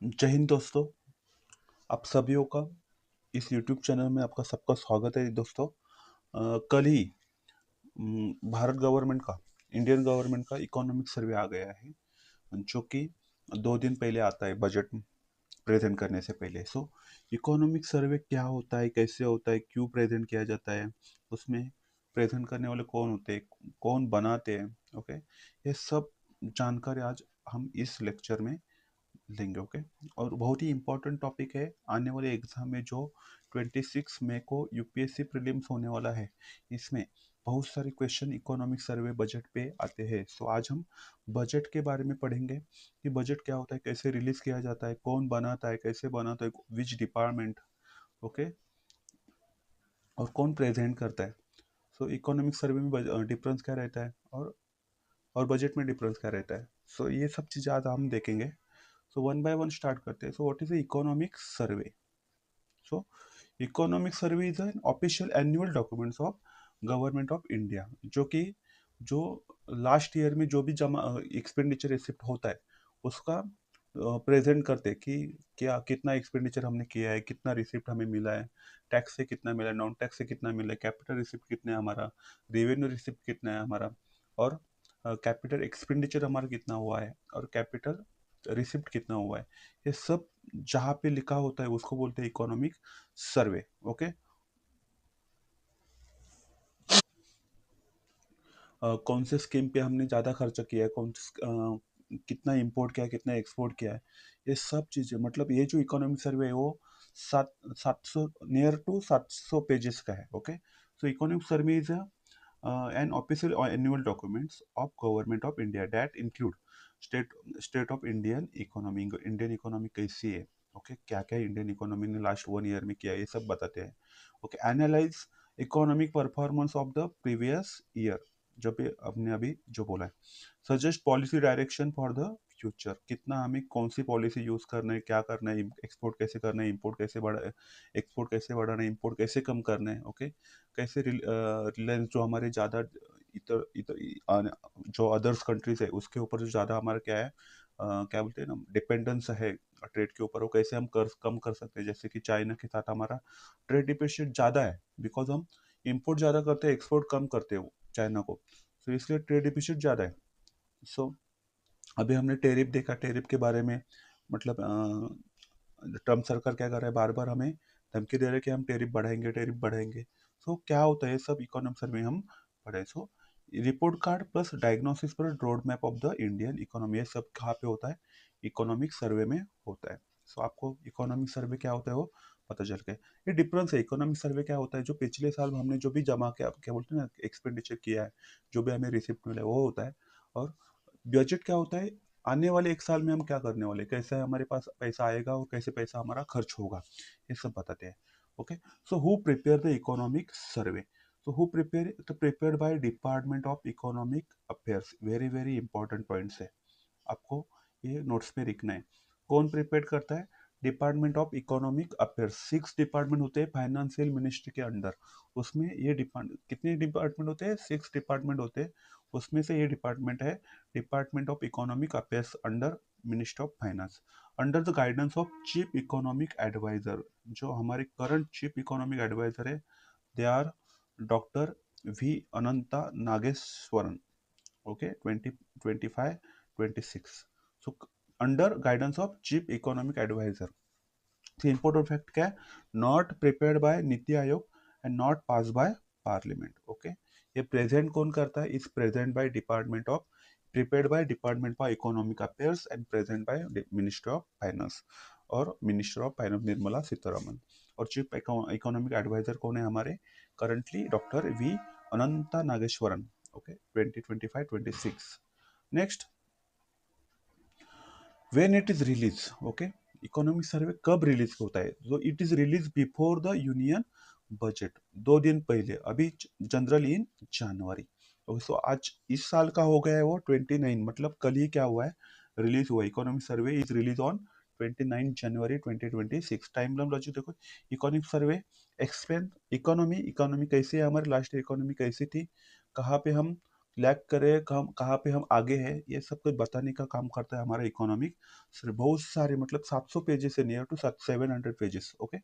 जय हिंद दोस्तों। आप सभी का इस YouTube चैनल में आपका सबका स्वागत है दोस्तों। कल ही भारत गवर्नमेंट का इंडियन गवर्नमेंट का इकोनॉमिक सर्वे आ गया है, जो कि 2 दिन पहले आता है बजट प्रेजेंट करने से पहले। सो इकोनॉमिक सर्वे क्या होता है, कैसे होता है, क्यों प्रेजेंट किया जाता है, उसमें प्रेजेंट करने वाले कौन होते हैं, कौन बनाते हैं, ओके, ये सब जानकारी आज हम इस लेक्चर में लेंगे। ओके। और बहुत ही इंपॉर्टेंट टॉपिक है आने वाले एग्जाम में, जो 26 मई को यूपीएससी प्रीलिम्स होने वाला है। इसमें बहुत सारे क्वेश्चन इकोनॉमिक सर्वे बजट पे आते हैं। सो आज हम बजट के बारे में पढ़ेंगे कि बजट क्या होता है, कैसे रिलीज किया जाता है, कौन बनाता है, कैसे बनाता है, विच डिपार्टमेंट, ओके, और कौन प्रेजेंट करता है। सो इकोनॉमिक सर्वे में डिफरेंस क्या रहता है, और बजट में डिफरेंस क्या रहता है। सो ये सब चीज़ें आज हम देखेंगे। So one by one start करते हैं। So what is the economic survey? So economic survey is an official annual documents of government of India, जो लास्ट ईयर में जो भी जमा एक्सपेंडिचर रिसिप्ट होता है उसका प्रेजेंट करते हैं कि क्या कितना एक्सपेंडिचर हमने किया है, कितना रिसिप्ट हमें मिला है, टैक्स से कितना मिला है, नॉन टैक्स से कितना मिला है, कैपिटल रिसिप्ट कितना है हमारा, रेवेन्यू रिसिप्ट कितना है हमारा, और कैपिटल एक्सपेंडिचर हमारा कितना हुआ है, और कैपिटल रिसिप्ट कितना हुआ है। ये सब जहाँ पे लिखा होता है उसको बोलते हैं इकोनॉमिक सर्वे। ओके। कौन से स्कीम पे हमने ज़्यादा खर्चा किया है, कितना इंपोर्ट किया है, कितना एक्सपोर्ट किया है, ये सब चीज़ें, मतलब ये जो इकोनॉमिक सर्वे है वो 700 नियर टू 700 पेजेस का है। Okay. So economic survey is an official or annual documents of government of India that include state state of Indian economy, Indian economy कैसी है, ओके, क्या क्या इंडियन इकोनॉमी ने last 1 year में किया है, ये सब बताते हैं। Okay. Analyse economic performance of the previous year, जब ये हमने अभी जो बोला है। Suggest policy direction for the future, कितना हमें कौन सी पॉलिसी यूज करना है, क्या करना है, एक्सपोर्ट कैसे करना है, इंपोर्ट कैसे बढ़ा, एक्सपोर्ट कैसे बढ़ाना है, इंपोर्ट कैसे कम करना है। ओके। कैसे रिलायंस जो हमारे ज़्यादा इतर, इतर, जो अदर्स कंट्रीज है उसके ऊपर जो ज़्यादा हमारा क्या है, क्या बोलते हैं ना, डिपेंडेंस है ट्रेड के ऊपर, वो कैसे हम कम कर सकते हैं। जैसे कि चाइना के साथ हमारा ट्रेड डिफिसिट ज़्यादा है, बिकॉज हम इंपोर्ट ज़्यादा करते हैं, एक्सपोर्ट कम करते हैं चाइना को, तो इसलिए ट्रेड डिफिसिट ज़्यादा है। सो अभी हमने टेरिफ देखा, टेरिफ के बारे में, मतलब ट्रम्प सरकार क्या कर रहा है, बार बार हमें धमकी दे रहे हैं कि हम टेरिफ बढ़ाएंगे। सो क्या होता है, सब इकोनॉमिक सर्वे हम पढ़े। सो रिपोर्ट कार्ड प्लस डायग्नोसिस पर road map of the Indian economy, ये सब कहाँ पे होता है, इकोनॉमिक सर्वे में होता है। सो आपको इकोनॉमिक सर्वे क्या होता है वो पता चल गया। ये डिफरेंस है, इकोनॉमिक सर्वे क्या होता है, जो पिछले साल हमने जो भी जमा किया, क्या बोलते हैं ना, एक्सपेंडिचर किया है, जो भी हमें रिसिप्ट मिला है वो होता है। और बजट क्या होता है, आने वाले 1 साल में हम क्या करने वाले, कैसे हमारे पास पैसा आएगा और कैसे पैसा हमारा खर्च होगा, ये सब बताते हैं। Okay. So who prepare the economic survey? तो who prepared by department of economic affairs, very very important points है, आपको ये नोट्स में लिखना है। कौन प्रिपेयर करता है? Department of economic affairs. 6 department होते हैं फाइनेंशियल मिनिस्ट्री के अंडर, उसमें ये डिपार्ट कितने डिपार्टमेंट होते हैं, 6 डिपार्टमेंट होते हैं, उसमें से ये डिपार्टमेंट है department of economic affairs under ministry of finance, under the guidance of chief economic advisor. जो हमारे करंट चीफ इकोनॉमिक एडवाइजर है, they are doctor V Anantha Nageswaran. Okay. 2025-26। So under guidance of chief economic advisor. Important fact क्या है, not prepared by NITI Aayog and not pass by parliament. Okay. ये present कौन करता है, is present by department of, prepared by department for economic affairs and present by minister of finance, और minister of finance Nirmala Sitharaman. और chief economic adviser कौन है हमारे currently, doctor V Anantha Nageswaran. Okay. 2025-26। Next, when it is release. Okay. Economic survey कब release होता है, तो it is release before the union budget, 2 दिन पहले, अभी जनरल इन जनवरी। सो आज इस साल का हो गया है वो 29, मतलब कल ही क्या हुआ है, रिलीज हुआ। Economic survey is release on 29 January 2026। Timeline logic देखो, economic survey explain economy, economy कैसी है हमारी, लास्ट ईयर इकोनॉमी कैसी थी, कहाँ पे हम लैग करे, कहाँ पे हम आगे हैं, ये सब कुछ बताने का काम करता है हमारा इकोनॉमिक सर। बहुत सारे मतलब 700 पेजेस है, नियर टू 700 पेजेस, ओके।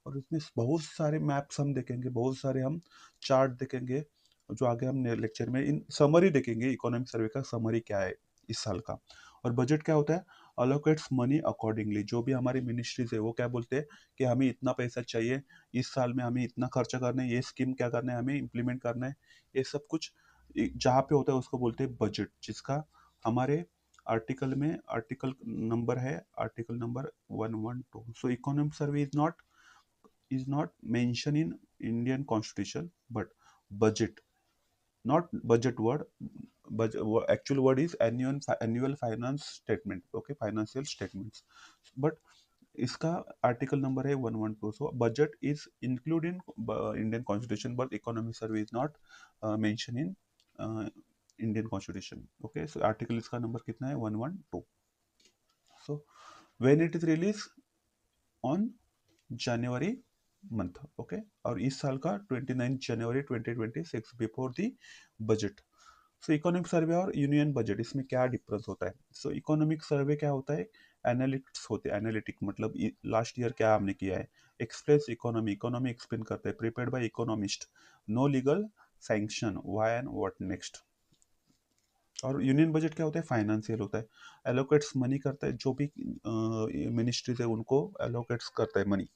और उसमें बहुत सारे मैप्स हम देखेंगे, बहुत सारे हम चार्ट देखेंगे, जो आगे हम लेक्चर में इन समरी देखेंगे, इकोनॉमिक सर्वे का समरी क्या है इस साल का। और बजट क्या होता है, अलोकेट्स मनी अकॉर्डिंगली। जो भी हमारी मिनिस्ट्रीज है वो क्या बोलते हैं कि हमें इतना पैसा चाहिए, इस साल में हमें इतना खर्चा करना है, ये स्कीम क्या करना है, हमें इम्प्लीमेंट करना है, ये सब कुछ जहाँ पे होता है उसको बोलते हैं बजट, जिसका हमारे आर्टिकल में article number 112। So economic survey is not mention in Indian constitution, but budget, not budget word, but actual word is annual finance statement, okay, financial statements, but इसका आर्टिकल नंबर है 112। So budget is include in Indian constitution, but economic survey is not mention in Indian constitution, okay. So article इसका number कितना है, 112। So when it is release on January month, okay. और इस साल का 29 January 2026, before the budget. So economic survey और union budget, इसमें क्या डिफरेंस होता है। सो इकोनॉमिक सर्वे क्या होता है, एनालिटिक्स होते हैं, एनालिटिक मतलब लास्ट ईयर क्या हमने किया है। एक्सप्रेस इकोनॉमी, इकोनॉमी एक्सप्लेन करते हैं, prepared by economist, no legal sanction, why and what next. और यूनियन बजट क्या होता है, फाइनेंशियल होता है, एलोकेट्स मनी करता है, जो भी मिनिस्ट्रीज है उनको एलोकेट्स करता है money.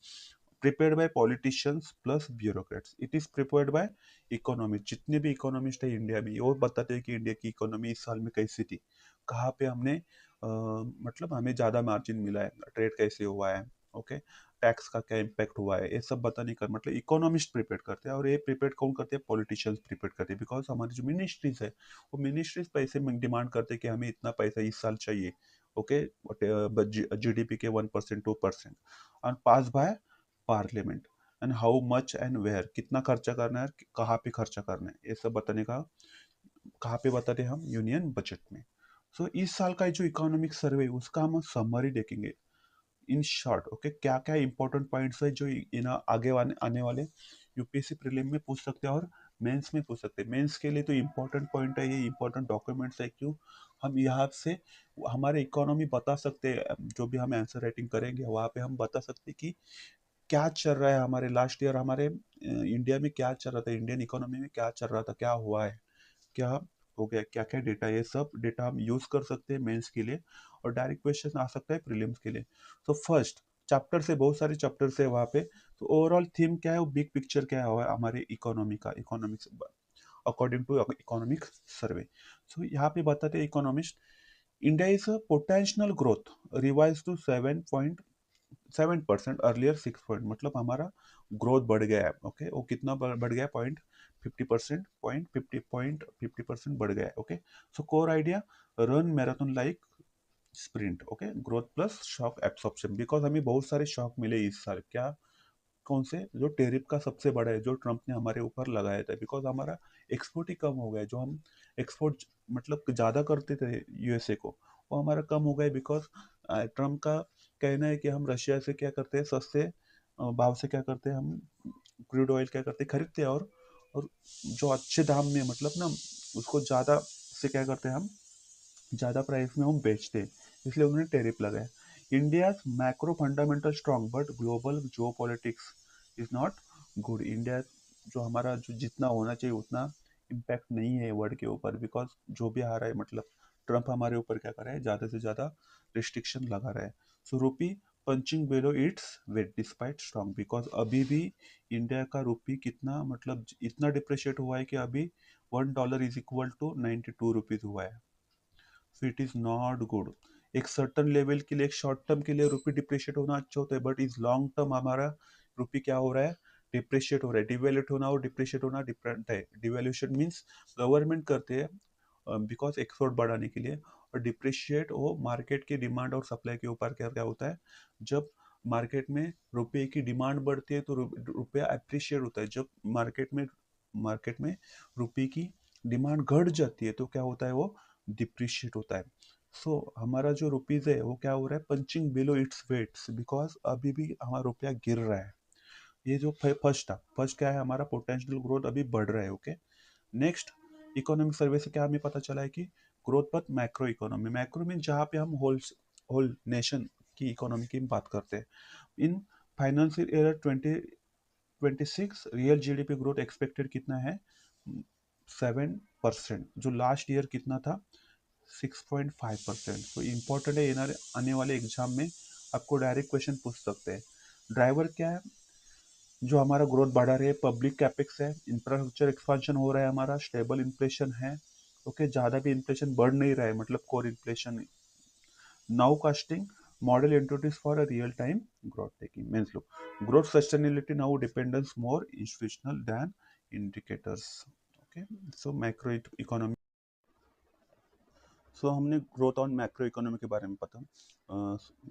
Prepared by politicians plus bureaucrats, it is prepared by economist. जितने भी इकोनॉमिस्ट है इंडिया में, वो बताते हैं कि इंडिया की इकोनॉमी इस साल में कैसी थी, कहाँ पे हमने मतलब हमें ज़्यादा मार्जिन मिला है, ट्रेड कैसे हुआ है, ओके, टैक्स का क्या इम्पैक्ट हुआ है, ये सब बताने का मतलब इकोनॉमिस्ट प्रिपेयर करते हैं। और ये प्रिपेयर कौन करते हैं, पॉलिटिशियंस प्रिपेयर करते हैं, बिकॉज हमारी जो मिनिस्ट्रीज है वो मिनिस्ट्रीज पैसे डिमांड करते हैं कि हमें इतना पैसा इस साल चाहिए, ओके, जीडीपी के 1% 2%, और pass by parliament, and how much and where, कितना खर्चा करना है, कहाँ पे खर्चा करना है, ये सब बताने का, कहाँ पे बताते हैं हम, यूनियन बजट में। सो इस साल का जो इकोनॉमिक सर्वे उसका हम समरी देखेंगे इन शॉर्ट, ओके। क्या क्या इंपॉर्टेंट पॉइंट्स है जो इन आगे आने वाले यूपीएससी प्रीलिम में पूछ सकते हैं और मेंस में पूछ सकते हैं। मेंस के लिए तो इम्पोर्टेंट पॉइंट है, ये इम्पोर्टेंट डॉक्यूमेंट्स है, क्यों हम यहाँ से हमारे इकोनॉमी बता सकते हैं, जो भी हम आंसर राइटिंग करेंगे वहाँ पे हम बता सकते हैं कि क्या चल रहा है हमारे लास्ट ईयर, हमारे इंडिया में क्या चल रहा था, इंडियन इकोनॉमी में क्या चल रहा था, क्या हुआ है, क्या हो गया, क्या क्या डेटा, ये सब डेटा हम यूज कर सकते हैं मेंस के लिए, और डायरेक्ट क्वेश्चन आ सकता है प्रीलिम्स के लिए। तो फर्स्ट चैप्टर से, बहुत सारे चैप्टर से वहाँ पे, तो ओवरऑल थीम क्या है, वो बिग पिक्चर क्या है हमारे इकोनॉमी का, economics according to economic survey. So यहाँ पे बताते हैं economist, India is a potential growth revise to 7% earlier 6 point, मतलब हमारा ग्रोथ बढ़ गया है, ओके। वो कितना बढ़ गया, 50% बढ़ गया है, okay. So core idea, run marathon like sprint, okay, growth plus shock absorption, because हमें बहुत सारे शॉक मिले इस साल, क्या, कौन से, जो टेरिफ का सबसे बड़ा है, जो ट्रम्प ने हमारे ऊपर लगाया था, बिकॉज हमारा एक्सपोर्ट ही कम हो गया, जो हम एक्सपोर्ट मतलब ज़्यादा करते थे यूएसए को, वो हमारा कम हो गया, बिकॉज ट्रम्प का कहना है कि हम रशिया से क्या करते हैं, सस्ते भाव से क्या करते हैं, हम क्रूड ऑयल क्या करते हैं, खरीदते हैं, और जो अच्छे दाम में मतलब ना उसको ज़्यादा से क्या करते हैं हम, ज़्यादा प्राइस में हम बेचते हैं, इसलिए उन्होंने टेरिफ लगाया। India macro fundamental strong, but global जो politics is not good. India जो हमारा जो जितना होना चाहिए उतना इम्पैक्ट नहीं है वर्ल्ड के ऊपर, बिकॉज जो भी आ रहा है मतलब ट्रम्प हमारे ऊपर क्या कर रहा है, ज़्यादा से ज़्यादा रिस्ट्रिक्शन लगा रहा है। सो रूपी punching below its weight despite strong, because अभी भी इंडिया का रूपी कितना मतलब इतना डिप्रिशिएट हुआ है कि अभी $1 इज इक्वल टू 92 रुपीज़ हुआ है। So it is not good. एक सर्टन लेवल के लिए, एक शॉर्ट टर्म के लिए रुपी डिप्रिशिएट होना अच्छा होता है, बट इस लॉन्ग टर्म हमारा रुपी क्या हो रहा है, डिप्रिशिएट हो रहा है। डिवेल्यूट होना और डिप्रिशिएट होना डिफरेंट है। डिवेल्यूशन मीन्स गवर्नमेंट करते हैं बिकॉज एक्सपोर्ट बढ़ाने के लिए, और डिप्रिशिएट वो मार्केट की डिमांड और सप्लाई के ऊपर क्या क्या होता है। जब मार्केट में रुपये की डिमांड बढ़ती है तो रुपया अप्रिशिएट होता है। जब मार्केट में रुपये की डिमांड घट जाती है तो क्या होता है, वो डिप्रिशिएट होता है। हमारा जो रुपीज है वो क्या हो रहा है, punching below its weights, because अभी भी हमारा रुपया गिर रहा है। ये जो फर्स्ट था, फर्स्ट क्या है, हमारा पोटेंशियल ग्रोथ अभी बढ़ रहा है, ओके। नेक्स्ट इकोनॉमिक सर्वे से क्या हमें पता चला है कि ग्रोथ पर मैक्रो में जहाँ पे हम होल नेशन की इकोनॉमी की बात करते हैं। In financial year 2026 real GDP growth expected कितना है? 7%। जो लास्ट ईयर कितना था? 6.5%। तो इम्पोर्टेंट है, आने वाले एग्जाम में आपको डायरेक्ट क्वेश्चन पूछ सकते हैं। ड्राइवर क्या है जो हमारा ग्रोथ बढ़ा रहे हैं? पब्लिक कैपेक्स है, इंफ्रास्ट्रक्चर एक्सपांशन हो रहा है, हमारा स्टेबल इन्फ्लेशन है। ओके, ज़्यादा भी इन्फ्लेशन बढ़ नहीं रहा है, मतलब core inflation. Nowcasting model introduce for a real time growth taking means low growth sustainability now dependence more institutional than indicators. Okay, so macro economy, so हमने growth on macro economy के बारे में पता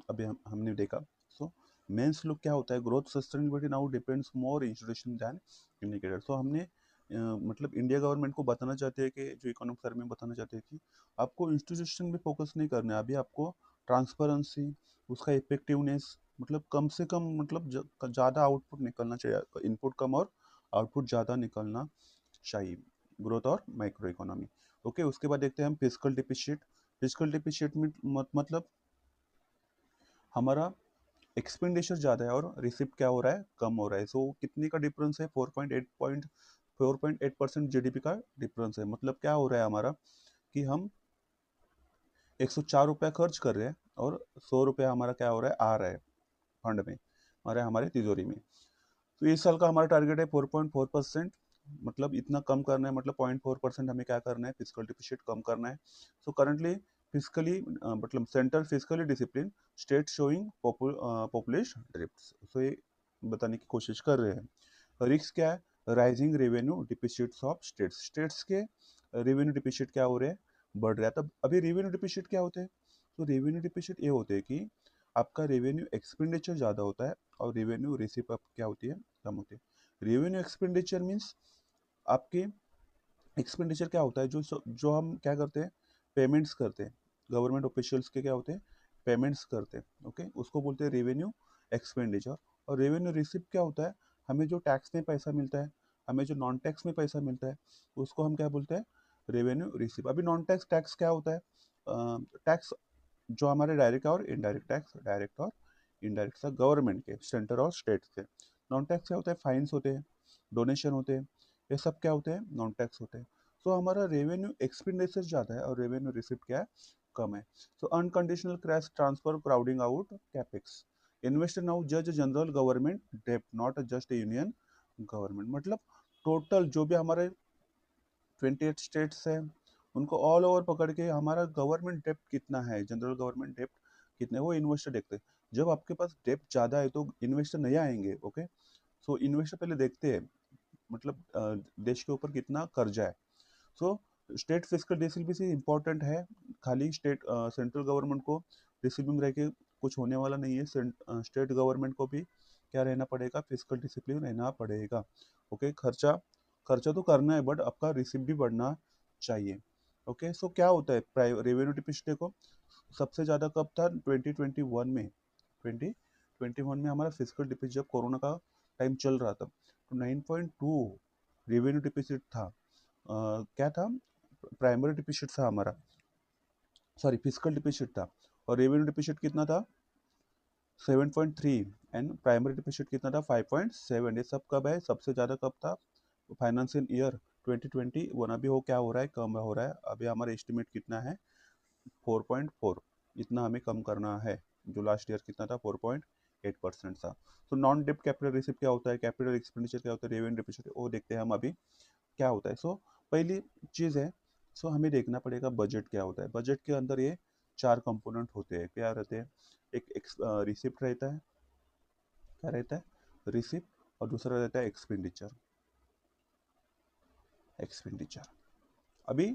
अभी हमने देखा। सो mains look क्या होता है? ग्रोथ सस्टेनेबिलिटी नाउ डिपेंड्स मोर इंस्टीट्यूशन दैन इंडिकेटर। सो हमने मतलब इंडिया गवर्नमेंट को बताना चाहते हैं कि जो इकोनॉमिक सर्वे में बताना चाहते हैं कि आपको इंस्टीट्यूशन पे फोकस नहीं करना है, अभी आपको ट्रांसपेरेंसी, उसका इफेक्टिवनेस, मतलब कम से कम मतलब ज़्यादा आउटपुट निकलना चाहिए, इनपुट कम और आउटपुट ज़्यादा निकलना चाहिए, ग्रोथ और माइक्रो इकोनॉमी। ओके, उसके बाद देखते हैं हम फिजिकल डिफिसिट। फिजिकल डिफिसिट में मतलब हमारा एक्सपेंडिचर ज़्यादा है और रिसिप्ट क्या हो रहा है? कम हो रहा है। सो कितने का डिफरेंस है? 4.8% जीडीपी का डिफरेंस है। मतलब क्या हो रहा है हमारा कि हम 104 रुपया खर्च कर रहे हैं और 100 रुपया हमारा क्या हो रहा है? आ रहा है फंड में, हमारे तिजोरी में। तो इस साल का हमारा टारगेट है 4.4%, मतलब इतना कम करना है, मतलब 0.4% हमें क्या करना है? फिजिकल डिफिसिट कम करना है। सो करंटली फिजिकली मतलब centre fiscally discipline, state showing population drift. So ये बताने की कोशिश कर रहे हैं। रिस्क क्या है? Rising revenue deficits of states. States के रेवेन्यू डिफिसिट क्या हो रहे हैं? बढ़ रहा है। तब अभी रेवेन्यू डिफिसिट क्या होते हैं? तो रेवेन्यू डिफिसिट ये होते हैं कि आपका रेवेन्यू एक्सपेंडिचर ज़्यादा होता है और रेवेन्यू रिसीप आप क्या होती है? कम होती है। रेवेन्यू एक्सपेंडिचर मीन्स आपके एक्सपेंडिचर क्या होता है? जो हम क्या करते हैं? पेमेंट्स करते हैं, गवर्नमेंट ऑफिशियल्स के क्या होते हैं? पेमेंट्स करते हैं। ओके, उसको बोलते हैं रेवेन्यू एक्सपेंडिचर। और रेवेन्यू रिसिप्ट क्या होता है? हमें जो टैक्स में पैसा मिलता है, हमें जो नॉन टैक्स में पैसा मिलता है, उसको हम क्या बोलते हैं? Revenue receipt. अभी नॉन टैक्स टैक्स क्या होता है? टैक्स जो हमारे डायरेक्ट और इनडायरेक्ट टैक्स, डायरेक्ट और इनडायरेक्ट सा गवर्नमेंट के, सेंटर और स्टेट के। नॉन टैक्स क्या होता है? फाइन्स होते हैं, डोनेशन होते हैं, ये सब क्या होते हैं? नॉन टैक्स होते हैं। सो हमारा रेवेन्यू एक्सपेंडिचर ज़्यादा है और रेवेन्यू रिसिप्ट क्या है? कम है। सो unconditional cash transfer crowding out capex. Investor now जज general government dept not just union government. मतलब टोटल जो भी हमारे 28 स्टेट्स हैं, उनको ऑल ओवर पकड़ के हमारा गवर्नमेंट डेप्ट कितना है, जनरल गवर्नमेंट डेप्ट कितने, वो इन्वेस्टर देखते हैं। जब आपके पास डेप्ट ज़्यादा है तो इन्वेस्टर नहीं आएंगे। ओके, सो इन्वेस्टर पहले देखते हैं मतलब देश के ऊपर कितना कर्जा है। सो स्टेट फिजिकल डिसिप्लिन इंपॉर्टेंट है। खाली सेंट्रल गवर्नमेंट को डिसिप्लिन रह के कुछ होने वाला नहीं है, स्टेट गवर्नमेंट को भी क्या रहना पड़ेगा? फिजिकल डिसिप्लिन रहना पड़ेगा। ओके, खर्चा खर्चा तो करना है बट आपका रिसिप्ट भी बढ़ना चाहिए। ओके, सो क्या होता है रेवेन्यू डिफिसिट? देखो सबसे ज़्यादा कब था? 2021 में। 2021 में हमारा फिजिकल डिफिसिट, जब कोरोना का टाइम चल रहा था, तो 9.2 रेवेन्यू डिफिसिट था। क्या था? प्राइमरी डिफिसिट था हमारा, सॉरी फिजिकल डिफिसिट था। और रेवेन्यू डिफिसिट कितना था? 7.3। एंड प्राइमरी डिफिसिट कितना था? 5.7। ये सब कब है? सबसे ज़्यादा कब था? Financial year 2021। अभी हो क्या हो रहा है? कम हो रहा है। अभी हमारा एस्टिमेट कितना है? 4.4। इतना हमें कम करना है। जो लास्ट ईयर कितना था? 4.8% था। तो नॉन डेप्ट कैपिटल रिसिप्ट क्या होता है? कैपिटल एक्सपेंडिचर क्या होता है? रेवेन्यू डिफिसिट, वो देखते हैं हम अभी क्या होता है। सो पहली चीज़ है, सो हमें देखना पड़ेगा बजट क्या होता है। बजट के अंदर ये 4 कंपोनेंट होते हैं। क्या रहते हैं? एक रिसिप्ट रहता है, क्या रहता है? रिसिप्ट। और दूसरा रहता है एक्सपेंडिचर। एक्सपेंडिचर अभी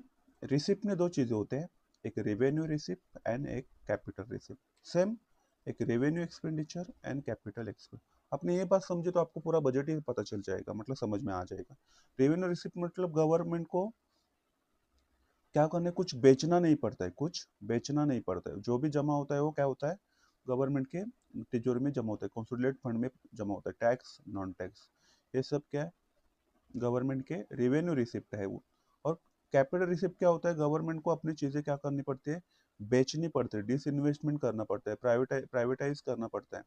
रिसिप्ट में दो चीज़ें होते हैं, एक रेवेन्यू रिसिप्ट एंड एक कैपिटल रिसिप्ट। सेम, एक revenue expenditure and capital expand. आपने ये बात समझे तो आपको पूरा बजट ही पता चल जाएगा, मतलब समझ में आ जाएगा। रेवेन्यू रिसिप्ट मतलब गवर्नमेंट को क्या करना है? कुछ बेचना नहीं पड़ता है, कुछ बेचना नहीं पड़ता है। जो भी जमा होता है वो क्या होता है? गवर्नमेंट के तिजोरी में जमा होता है, कंसोलिडेट फंड में जमा होता है। टैक्स, नॉन टैक्स, ये सब क्या है? गवर्नमेंट के रेवेन्यू रिसिप्ट है वो। और कैपिटल रिसिप्ट क्या होता है, गवर्नमेंट को अपनी चीजें क्या करनी पड़ती है, बेचनी पड़ती है, डिसइन्वेस्टमेंट करना पड़ता है, प्राइवेटाइज करना पड़ता है,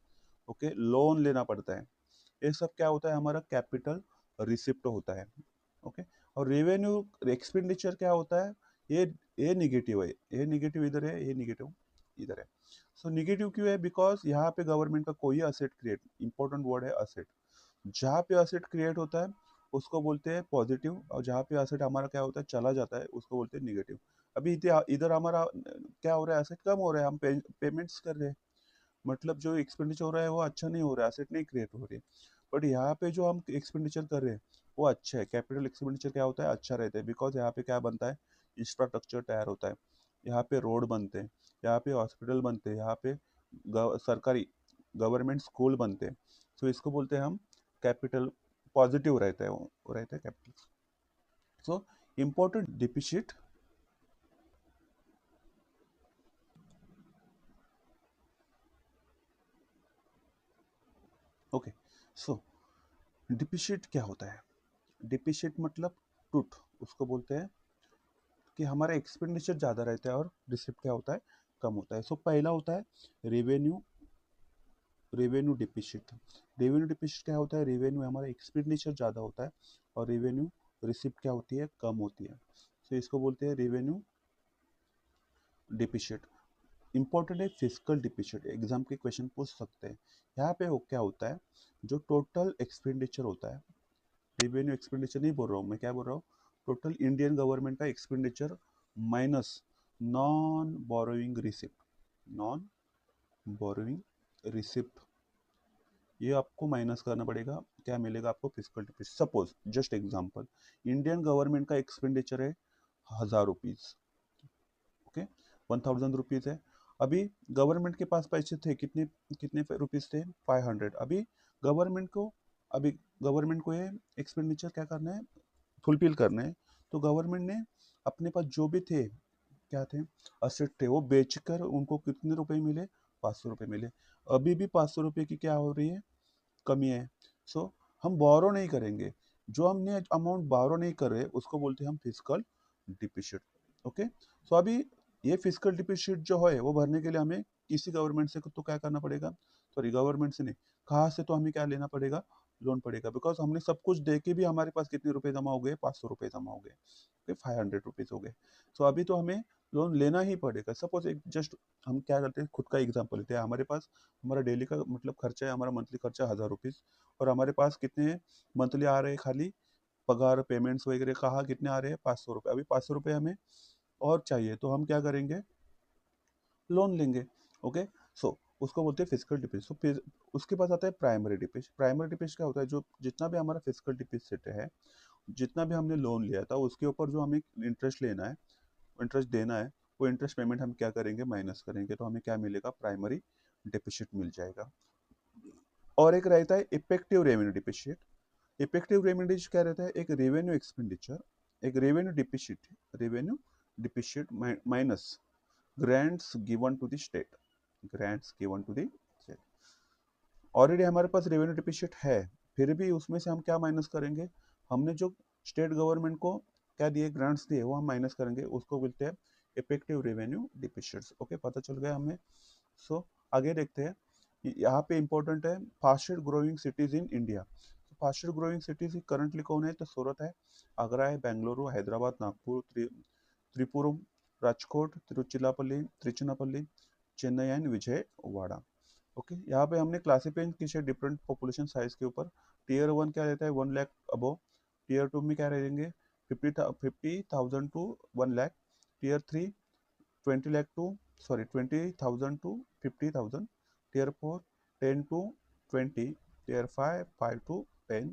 ओके, लोन लेना पड़ता है, ये सब क्या होता है, हमारा कैपिटल रिसिप्ट होता है, ओके। और रेवेन्यू एक्सपेंडिचर क्या होता है, ये ये निगेटिव है, ये निगेटिव इधर है, ये निगेटिव इधर है। सो निगेटिव क्यों है, बिकॉज यहाँ पे गवर्नमेंट का कोई असेट क्रिएट, इंपॉर्टेंट वर्ड है असेट, जहाँ पे असेट क्रिएट होता है उसको बोलते हैं पॉजिटिव, और जहाँ पे असेट हमारा क्या होता है, चला जाता है, उसको बोलते हैं निगेटिव। अभी इधर हमारा क्या हो रहा है, असेट कम हो रहा है, हम पेमेंट्स कर रहे हैं, मतलब जो एक्सपेंडिचर हो रहा है वो अच्छा नहीं हो रहा है, एसेट नहीं क्रिएट हो रही है। बट यहाँ पे जो हम एक्सपेंडिचर कर रहे हैं वो अच्छा है, कैपिटल एक्सपेंडिचर क्या होता है, अच्छा रहता है, बिकॉज यहाँ पे क्या बनता है, इंफ्रास्ट्रक्चर तैयार होता है, यहाँ पे रोड बनते हैं, यहाँ पे हॉस्पिटल बनते हैं, यहाँ पे सरकारी गवर्नमेंट स्कूल बनते हैं। तो इसको बोलते हैं हम कैपिटल, पॉजिटिव रहता है, वो रहता है capital. So important deficit, okay. So deficit क्या होता है, डिपिशिट मतलब टूट, उसको बोलते हैं कि हमारा एक्सपेंडिचर ज़्यादा रहता है और रिसिप्ट क्या होता है, कम होता है। सो पहला होता है रेवेन्यू, रेवेन्यू डिपिशिट। रेवेन्यू डिपिशिट क्या होता है, रेवेन्यू हमारा एक्सपेंडिचर ज़्यादा होता है और रेवेन्यू रिसिप्ट क्या होती है, कम होती है। सो इसको बोलते हैं रेवेन्यू डिपिशिट। इंपॉर्टेंट है फिजिकल डिपिशिट, एग्जाम के क्वेश्चन पूछ सकते हैं। यहाँ पे वो क्या होता है, जो टोटल एक्सपेंडिचर होता है, रेवेन्यू एक्सपेंडिचर नहीं बोल रहा हूँ मैं, क्या बोल रहा हूँ, टोटल इंडियन गवर्नमेंट का expenditure minus non borrowing receipt, non borrowing receipt, ये आपको माइनस करना पड़ेगा, क्या मिलेगा आपको, fiscal deficit. Suppose just example, Indian government का एक्सपेंडिचर है 1000 रुपीज, ओके, 1000 रुपीज है। अभी गवर्नमेंट के पास पैसे थे कितने, कितने रुपीज थे, 500। अभी गवर्नमेंट को, अभी गवर्नमेंट को ये एक्सपेंडिचर क्या करना है, फुलफिल करना है। तो गवर्नमेंट ने अपने पास जो भी थे, क्या थे, असेट थे, वो बेचकर उनको कितने रुपए मिले, 500 रुपये मिले। अभी भी 500 रुपये की क्या हो रही है, कमी है। सो हम बोरो नहीं करेंगे, जो हमने अमाउंट बोरो नहीं कर रहे उसको बोलते हैं हम फिजिकल डिपिशिट, ओके। सो अभी ये फिजिकल डिपिशिट जो है वो भरने के लिए हमें किसी गवर्नमेंट से तो क्या करना पड़ेगा, सॉरी गवर्नमेंट से नहीं, कहाँ से, तो हमें क्या लेना पड़ेगा, लोन पड़ेगा, बिकॉज हमने सब कुछ दे के भी हमारे पास कितने रुपए जमा हो गए, 500 रुपये जमा हो गए, ओके, 500 रुपीज हो गए। सो अभी तो हमें लोन लेना ही पड़ेगा। सपोज एक जस्ट हम क्या करते हैं, खुद का एग्जाम्पल लेते हैं, हमारे पास हमारा डेली का मतलब खर्चा है, हमारा मंथली खर्चा 1000 रुपीज, और हमारे पास कितने मंथली आ रहे हैं, खाली पगार पेमेंट्स वगैरह कहा कितने आ रहे हैं, 500 रुपये। अभी 500 रुपये हमें और चाहिए, तो हम क्या करेंगे, लोन लेंगे, ओके। सो उसको बोलते हैं फिजिकल डिपिजिट। सो फिर उसके पास आता है प्राइमरी डिपिजिट। प्राइमरी डिपिजिट क्या होता है, जो जितना भी हमारा फिजिकल डिपिजिट है, जितना भी हमने लोन लिया था उसके ऊपर जो हमें इंटरेस्ट लेना है, इंटरेस्ट देना है, वो इंटरेस्ट पेमेंट हम क्या करेंगे, माइनस करेंगे, तो हमें क्या मिलेगा, प्राइमरी डिपिजिट मिल जाएगा। और एक रहता है effective revenue deficit. Effective revenue क्या रहता है, एक रेवेन्यू एक्सपेंडिचर, एक revenue deficit, revenue deficit minus grants given to the state, grants given to the state. Already हमारे पास रेवेन्यू डिपिजिट है, फिर भी उसमें से हम क्या माइनस करेंगे, हमने जो स्टेट गवर्नमेंट को क्या दिए, ग्रांट्स दिए, वो हम माइनस करेंगे, उसको बोलते हैं इफेक्टिव रेवेन्यू डिपिजिट्स, ओके, पता चल गया हमें। सो आगे देखते हैं, यहाँ पे इंपॉर्टेंट है fastest growing cities in India. Fastest growing cities currently कौन है, तो सूरत है, आगरा है, बेंगलुरु, हैदराबाद, नागपुर, त्रिपुरम, राजकोट, तिरुचिरापल्ली, चेन्नई एंड विजयवाड़ा, ओके। यहाँ पे हमने क्लासीफाई किए डिफरेंट पॉपुलेशन साइज के ऊपर। टीयर 1 क्या रहता है, 1 लाख अबो, टीयर 2 में क्या रहेंगे, 50,000 to 1 lakh, tier 3 20 lakh to, sorry 20,000 to 50,000, tier 4 10 to 20, tier 5 5 to 10,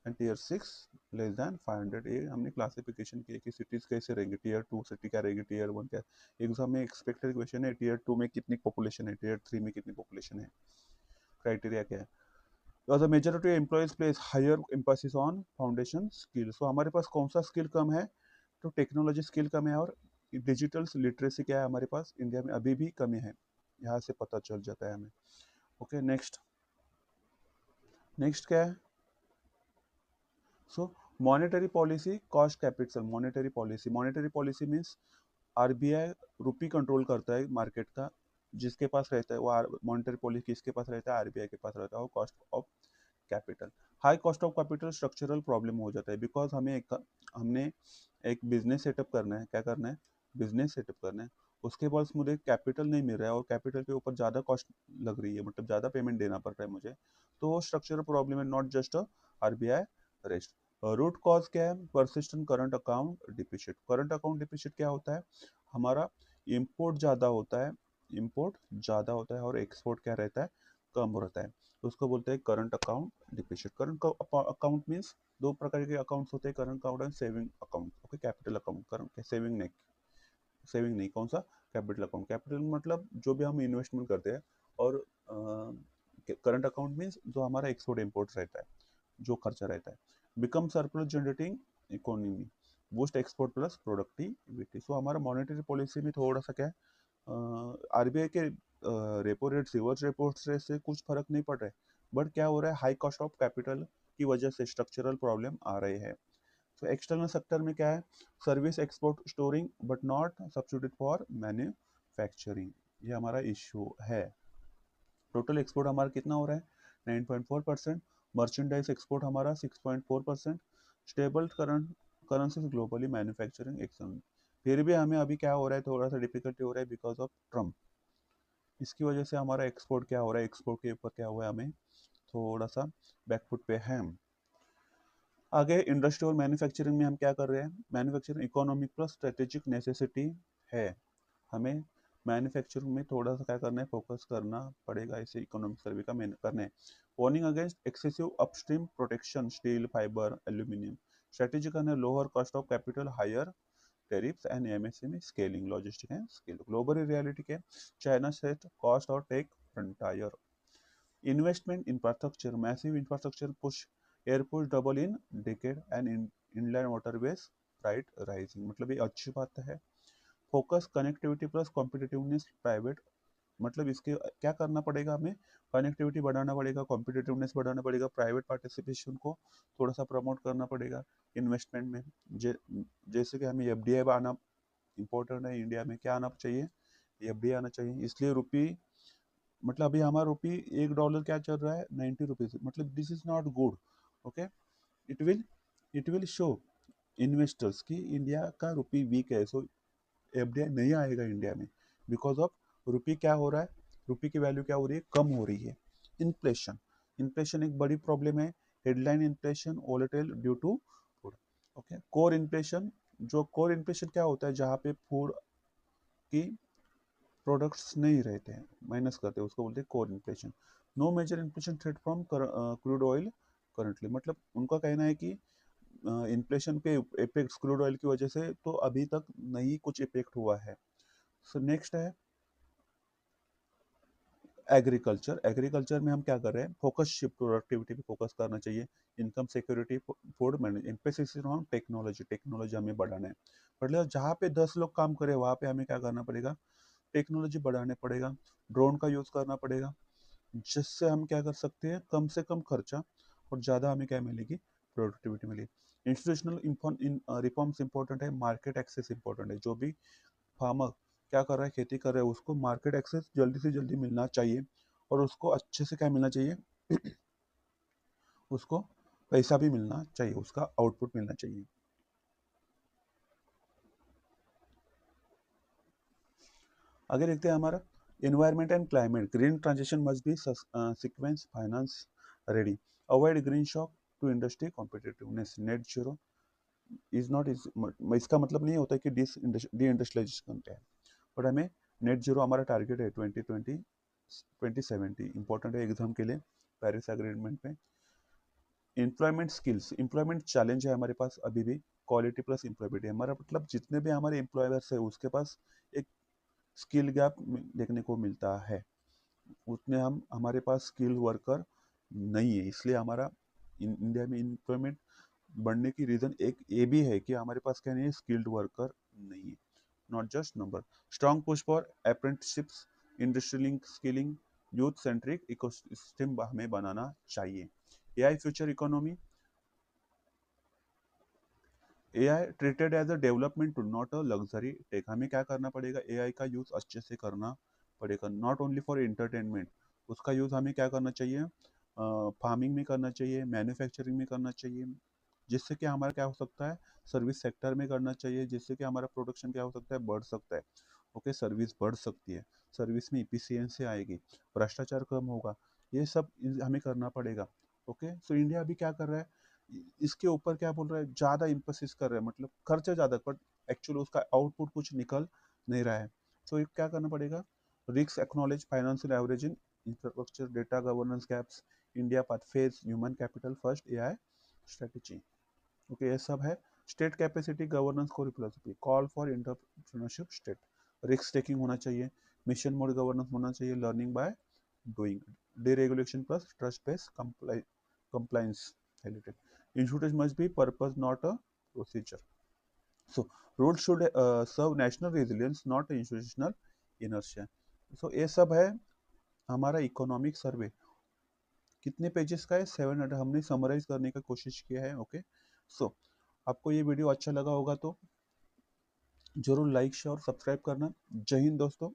and tier 6 less than 500। ये हमने क्लासिफिकेशन किए कि सिटीज कैसे रहेंगे, टीयर 2 सिटी क्या रहेगी, टीयर 1 क्या। एग्जाम में एक्सपेक्टेड क्वेश्चन है, टीयर 2 में कितनी पॉपुलेशन है, टीयर 3 में कितनी पॉपुलेशन है, क्राइटेरिया क्या है। Because the majority of employees place higher emphasis on foundation skills. So हमारे पास कौन सा स्किल कम है, तो टेक्नोलॉजी स्किल कम है, और डिजिटल लिटरेसी क्या है हमारे पास इंडिया में अभी भी कमी है, यहाँ से पता चल जाता है हमें, ओके। नेक्स्ट नेक्स्ट क्या है, so monetary policy, cost capital, monetary policy means RBI rupee control करता है मार्केट का, जिसके पास रहता है वो मॉनेटरी पॉलिसी किसके पास रहता है, आरबीआई के पास रहता है, वो cost of capital. High cost of capital structural problem हो जाता है, बिकॉज हमने एक बिजनेस सेटअप करना है, क्या करना है, बिजनेस सेटअप करना है, उसके पास मुझे कैपिटल नहीं मिल रहा है और कैपिटल के ऊपर ज़्यादा कॉस्ट लग रही है, मतलब ज़्यादा पेमेंट देना पड़ रहा है मुझे, तो वो स्ट्रक्चरल प्रॉब्लम है, not just RBI rest. Root cause क्या है, persistent current account deficit. Current account deficit क्या होता है, हमारा इम्पोर्ट ज़्यादा होता है, इम्पोर्ट ज़्यादा होता है और एक्सपोर्ट क्या रहता है, कम रहता है, उसको बोलते हैं current account deficit. Current account means दो प्रकार के अकाउंट्स होते हैं, current account and saving account. Okay, capital account, current saving नहीं, सेविंग नहीं, कौन सा, कैपिटल अकाउंट। कैपिटल मतलब जो भी हम इन्वेस्टमेंट करते हैं, और करंट अकाउंट मीन्स जो हमारा एक्सपोर्ट इम्पोर्ट रहता है, जो खर्चा रहता है। Become surplus generating economy, boost export plus productivity. So हमारा मॉनेटरी पॉलिसी में थोड़ा सा क्या है, आरबीआई के repo rate, reverse repo rate से कुछ फर्क नहीं पड़ रहा है, बट क्या हो रहा है, हाई कॉस्ट ऑफ कैपिटल की वजह से स्ट्रक्चरल प्रॉब्लम आ रहे हैं। तो एक्सटर्नल सेक्टर में क्या है, service export storing but not substitute for manufacturing, ये हमारा इश्यू है। टोटल एक्सपोर्ट हमारा कितना हो रहा है, 9.4%, मर्चेंडाइज एक्सपोर्ट हमारा 6.4%, stable current currency globally manufacturing export. फिर भी हमें अभी क्या हो रहा है, थोड़ा सा डिफिकल्टी हो रहा है बिकॉज ऑफ ट्रम्प, इसकी वजह से हमारा एक्सपोर्ट क्या हो रहा है, एक्सपोर्ट के ऊपर क्या हुआ है, हमें थोड़ा सा बैकफुट पे है हम। आगे इंडस्ट्री और मैन्युफैक्चरिंग में हम क्या कर रहे हैं, manufacturing economic plus strategic necessity है, हमें मैन्युफैक्चरिंग में थोड़ा सा क्या करना है, फोकस करना पड़ेगा, इसे इकोनॉमिक सर्वे का मेन करना है। Warning against excessive upstream protection, steel, fibre, aluminium, strategy करना है, lower cost of capital, higher tariffs and MSME scaling, logistic and scale. Global reality के चाइना सेट कॉस्ट और tech frontier. Investment infrastructure, massive infrastructure push, air push double in decade and inland waterways price rising, मतलब ये अच्छी बात है। Focus connectivity plus competitiveness private, मतलब इसके क्या करना पड़ेगा, हमें कनेक्टिविटी बढ़ाना पड़ेगा, कॉम्पिटिटिवनेस बढ़ाना पड़ेगा, प्राइवेट पार्टिसिपेशन को थोड़ा सा प्रमोट करना पड़ेगा इन्वेस्टमेंट में। जैसे कि हमें एफडीआई आना इम्पोर्टेंट है, इंडिया में क्या आना चाहिए, एफडीआई आना चाहिए, इसलिए रुपी, मतलब अभी हमारा रुपी $1 क्या चल रहा है, 90 रुपीज, मतलब this is not good. Okay, it will it will show investors की इंडिया का रुपी वीक है, सो एफडीआई नहीं आएगा इंडिया में, बिकॉज ऑफ रुपी क्या हो रहा है, रुपी की वैल्यू क्या हो रही है, कम हो रही है। इन्फ्लेशन, इन्फ्लेशन एक बड़ी प्रॉब्लम है, headline inflation volatile due to food. Okay, core inflation, जो कोर इन्फ्लेशन क्या होता है, जहाँ पे फूड की प्रोडक्ट्स नहीं रहते हैं, माइनस करते हैं, उसको बोलते हैं core inflation. No major inflation threat from crude oil currently, मतलब उनका कहना है कि इन्फ्लेशन के इफेक्ट क्रूड ऑयल की वजह से तो अभी तक नहीं कुछ इफेक्ट हुआ है। सो नेक्स्ट है एग्रीकल्चर। एग्रीकल्चर में हम क्या कर रहे हैं, फोकस शिफ्ट, प्रोडक्टिविटी पे फोकस करना चाहिए, income security, food manage, emphasis on technology, technology हमें बढ़ाना है। मतलब जहाँ पे 10 लोग काम करें वहाँ पे हमें क्या करना पड़ेगा, टेक्नोलॉजी बढ़ाने पड़ेगा, ड्रोन का यूज़ करना पड़ेगा, जिससे हम क्या कर सकते हैं, कम से कम खर्चा और ज़्यादा हमें क्या मिलेगी, प्रोडक्टिविटी मिलेगी। इंस्टीट्यूशनल रिफॉर्म्स इंपॉर्टेंट है, मार्केट एक्सेस इंपॉर्टेंट है, जो भी फार्मर क्या कर रहा है, खेती कर रहा है, उसको मार्केट एक्सेस जल्दी से जल्दी मिलना चाहिए, और उसको अच्छे से क्या मिलना चाहिए, उसको पैसा भी मिलना चाहिए, उसका आउटपुट मिलना चाहिए। आगे देखते हैं हमारा environment and climate, green transition must be sequence finance ready, avoid green shock to industry competitiveness, net zero is not is, इसका मतलब नहीं होता कि डी इंडस्ट्रियलाइजेशन क्या है, बट हमें नेट जीरो हमारा टारगेट है 2020 इंपॉर्टेंट है एग्जाम के लिए, पेरिस एग्रीमेंट में। एम्प्लॉयमेंट स्किल्स, एम्प्लॉयमेंट चैलेंज है हमारे पास अभी भी, क्वालिटी प्लस एम्प्लॉयबिलिटी, हमारा मतलब जितने भी हमारे एम्प्लॉयर्स है उसके पास एक स्किल गैप देखने को मिलता है, उतने हम हमारे पास स्किल वर्कर नहीं है, इसलिए हमारा इंडिया में एम्प्लॉयमेंट बढ़ने की रीज़न एक ये भी है कि हमारे पास क्या नहीं है, स्किल्ड वर्कर नहीं है, not just number. Strong push for apprenticeships, industry link skilling, youth centric ecosystem हमें बनाना चाहिए। AI future economy, AI treated as a development tool not a luxury tech. हमें क्या करना पड़ेगा, एआई का यूज अच्छे से करना पड़ेगा, नॉट ओनली फॉर एंटरटेनमेंट। उसका यूज हमें क्या करना चाहिए, फार्मिंग में करना चाहिए, मैन्युफैक्चरिंग में करना चाहिए, जिससे कि हमारा क्या हो सकता है, सर्विस सेक्टर में करना चाहिए, जिससे कि हमारा प्रोडक्शन क्या हो सकता है, बढ़ सकता है। ओके, सर्विस बढ़ सकती है, सर्विस में इफिशियंसी आएगी, भ्रष्टाचार कम होगा, ये सब हमें करना पड़ेगा। ओके, सो इंडिया अभी क्या कर रहा है, इसके ऊपर क्या बोल रहा है, ज़्यादा इम्फोसिस कर रहा है, मतलब खर्चा ज़्यादा, बट एक्चुअली उसका आउटपुट कुछ निकल नहीं रहा है। तो ये क्या करना पड़ेगा, risk acknowledge financial average in infrastructure data governance gaps, India path phase human capital first AI strategy. Okay, ये सब है। State capacity governance core philosophy, call for entrepreneurship state, risk taking होना चाहिए, मिशन मोड गवर्नेंस होना चाहिए, learning by doing, deregulation plus trust-based compliance related. Insurance must be purpose, not a procedure. So, rules should serve national resilience, not institutional inertia. So, ये सब है हमारा economic survey. कितने pages का है, 700। हमने समराइज करने का कोशिश किया है। ओके, सो आपको ये वीडियो अच्छा लगा होगा तो जरूर लाइक शेयर और सब्सक्राइब करना। जय हिंद दोस्तों।